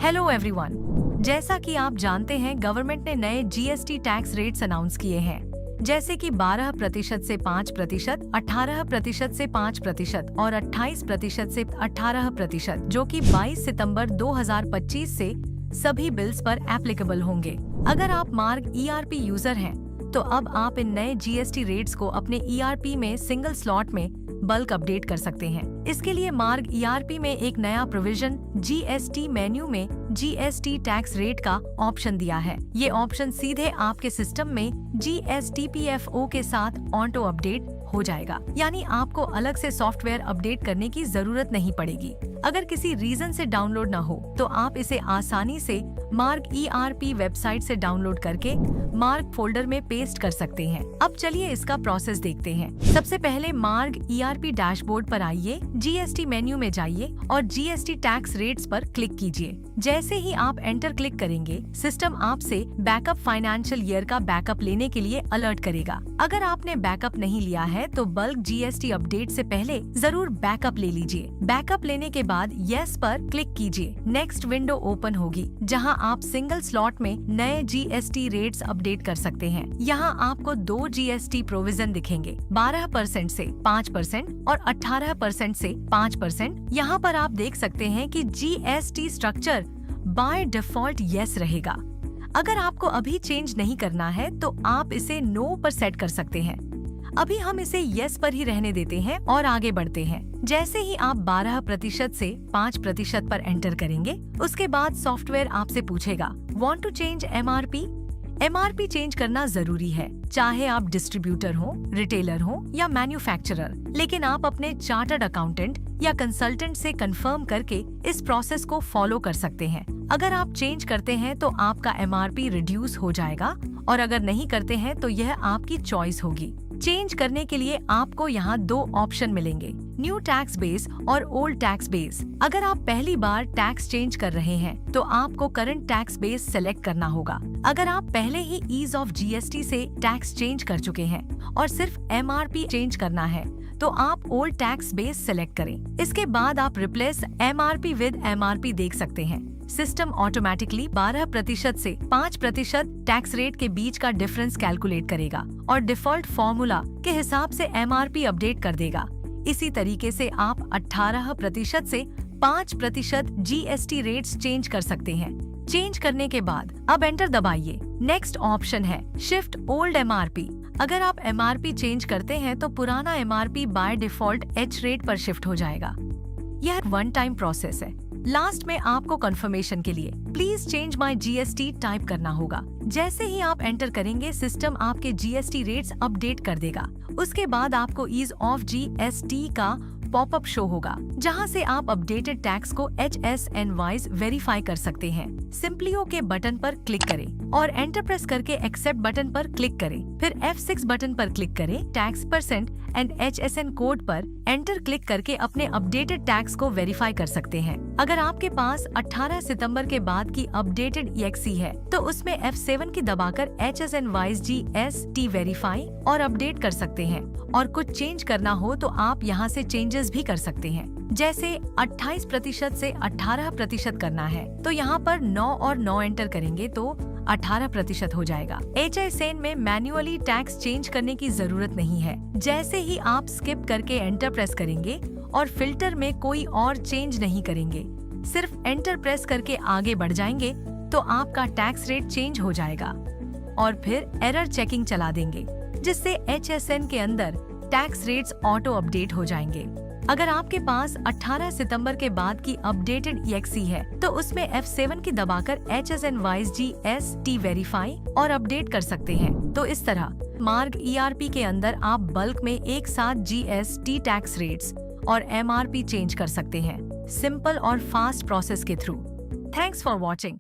Hello everyone. जैसा कि आप जानते हैं, गवर्नमेंट ने नए जीएसटी टैक्स रेट्स अनाउंस किए हैं, जैसे कि 12% से 5%, 18% से 5% और 28% से 18%, जो कि 22 सितंबर 2025 से सभी बिल्स पर एप्लीकेबल होंगे। अगर आप मार्ग ईआरपी यूजर हैं, तो अब आप इन नए जीएसटी रेट्स को अपने ईआरपी में सिंगल स्लॉट में बल्क अपडेट कर सकते हैं। इसके लिए मार्ग ईआरपी में एक नया प्रोविजन जीएसटी मेन्यू में जीएसटी टैक्स रेट का ऑप्शन दिया है। ये ऑप्शन सीधे आपके सिस्टम में जीएसटीपीएफओ के साथ ऑटो अपडेट हो जाएगा, यानी आपको अलग से सॉफ्टवेयर अपडेट करने की जरूरत नहीं पड़ेगी। अगर किसी रीजन से डाउनलोड न हो, तो आप इसे आसानी से मार्ग ईआरपी वेबसाइट से डाउनलोड करके मार्ग फोल्डर में पेस्ट कर सकते हैं। अब चलिए इसका प्रोसेस देखते हैं। सबसे पहले मार्ग ईआरपी डैशबोर्ड पर आइए, जीएसटी मेन्यू में जाइए और जीएसटी टैक्स रेट्स पर क्लिक कीजिए। जैसे ही आप एंटर क्लिक करेंगे, सिस्टम आपसे बैकअप फाइनेंशियल ईयर का बैकअप लेने के लिए अलर्ट करेगा। अगर आपने बैकअप नहीं लिया है, तो बल्क जीएसटी अपडेट से पहले जरूर बैकअप ले लीजिए। बैकअप लेने के बाद यस पर क्लिक कीजिए। नेक्स्ट विंडो ओपन होगी, जहां आप सिंगल स्लॉट में नए जीएसटी रेट्स अपडेट कर सकते हैं। यहां आपको 2 जीएसटी प्रोविजन दिखेंगे, 12% से 5% और 18% से 5%। यहाँ पर आप देख सकते हैं कि GST structure by default yes रहेगा। अगर आपको अभी चेंज नहीं करना है, तो आप इसे नो पर सेट कर सकते हैं। अभी हम इसे यस पर ही रहने देते हैं और आगे बढ़ते हैं। जैसे ही आप 12% से 5% पर एंटर करेंगे, उसके बाद सॉफ्टवेयर आपसे पूछेगा want to change MRP. MRP change करना जरूरी है, चाहे आप डिस्ट्रीब्यूटर हो, रिटेलर हो या मैन्युफैक्चरर। लेकिन आप अपने चार्टर्ड अकाउंटेंट या कंसल्टेंट से कंफर्म करके इस प्रोसेस को फॉलो कर सकते हैं। अगर आप चेंज करते हैं तो आपका एमआरपी रिड्यूस हो जाएगा, और अगर नहीं करते हैं तो यह आपकी चॉइस होगी। चेंज करने के लिए आपको यहाँ 2 ऑप्शन मिलेंगे, न्यू टैक्स बेस और ओल्ड टैक्स बेस। अगर आप पहली बार टैक्स चेंज कर रहे हैं, तो आपको करंट टैक्स बेस सेलेक्ट करना होगा। अगर आप पहले ही ईज ऑफ जीएसटी से टैक्स चेंज कर चुके हैं और सिर्फ एमआरपी चेंज करना है, तो आप ओल्ड टैक्स बेस सेलेक्ट करें। इसके बाद आप रिप्लेस एमआरपी विद एमआरपी देख सकते हैं। सिस्टम ऑटोमेटिकली 12% से 5% टैक्स रेट के बीच का डिफरेंस कैलकुलेट करेगा और डिफॉल्ट फॉर्मूला के हिसाब से एमआरपी अपडेट कर देगा। इसी तरीके से आप 18% से 5% जीएसटी रेट्स चेंज कर सकते हैं। चेंज करने के बाद अब एंटर दबाइए। नेक्स्ट ऑप्शन है शिफ्ट ओल्ड एमआरपी। अगर आप एमआरपी चेंज करते हैं, तो पुराना MRP by default H rate पर शिफ्ट हो जाएगा। यह वन टाइम प्रोसेस है। लास्ट में आपको कंफर्मेशन के लिए please change my GST type करना होगा। जैसे ही आप एंटर करेंगे, सिस्टम आपके जीएसटी रेट्स अपडेट कर देगा। उसके बाद आपको ईज ऑफ जीएसटी का पॉपअप शो होगा, जहां से आप अपडेटेड टैक्स को HSN वाइज वेरीफाई कर सकते हैं। सिंपली ओके बटन पर क्लिक करें और एंटर प्रेस करके एक्सेप्ट बटन पर क्लिक करें। फिर F6 बटन पर क्लिक करें। Tax percent and HSN code पर एंटर क्लिक करके अपने अपडेटेड टैक्स को वेरीफाई कर सकते हैं। अगर आपके पास 18 सितंबर के बाद की अपडेटेड EXE है, तो उसमें F7 की दबाकर HSN वाइज GST वेरीफाई और अपडेट कर सकते हैं। और कुछ चेंज करना हो तो आप यहाँ से चेंजेस भी कर सकते हैं। जैसे 28% से 18% करना है, तो यहाँ पर 9 और 9 एंटर करेंगे तो 18% हो जाएगा। HSN में मैन्युअली टैक्स चेंज करने की जरूरत नहीं है। जैसे ही आप स्किप करके एंटर प्रेस करेंगे और फिल्टर में कोई और चेंज नहीं करेंगे, सिर्फ एंटर प्रेस करके आगे बढ़ जाएंगे, तो आपका टैक्स रेट चेंज हो जाएगा। और फिर एरर चेकिंग चला देंगे, जिससे HSN के अंदर टैक्स रेट्स ऑटो अपडेट हो जाएंगे। अगर आपके पास 18 सितंबर के बाद की अपडेटेड EXE है, तो उसमें F7 की दबाकर HSN वाइज GST वेरीफाई और अपडेट कर सकते हैं। तो इस तरह मार्ग ERP के अंदर आप बल्क में एक साथ GST टैक्स रेट्स और MRP चेंज कर सकते हैं, सिंपल और फास्ट प्रोसेस के थ्रू। Thanks for watching.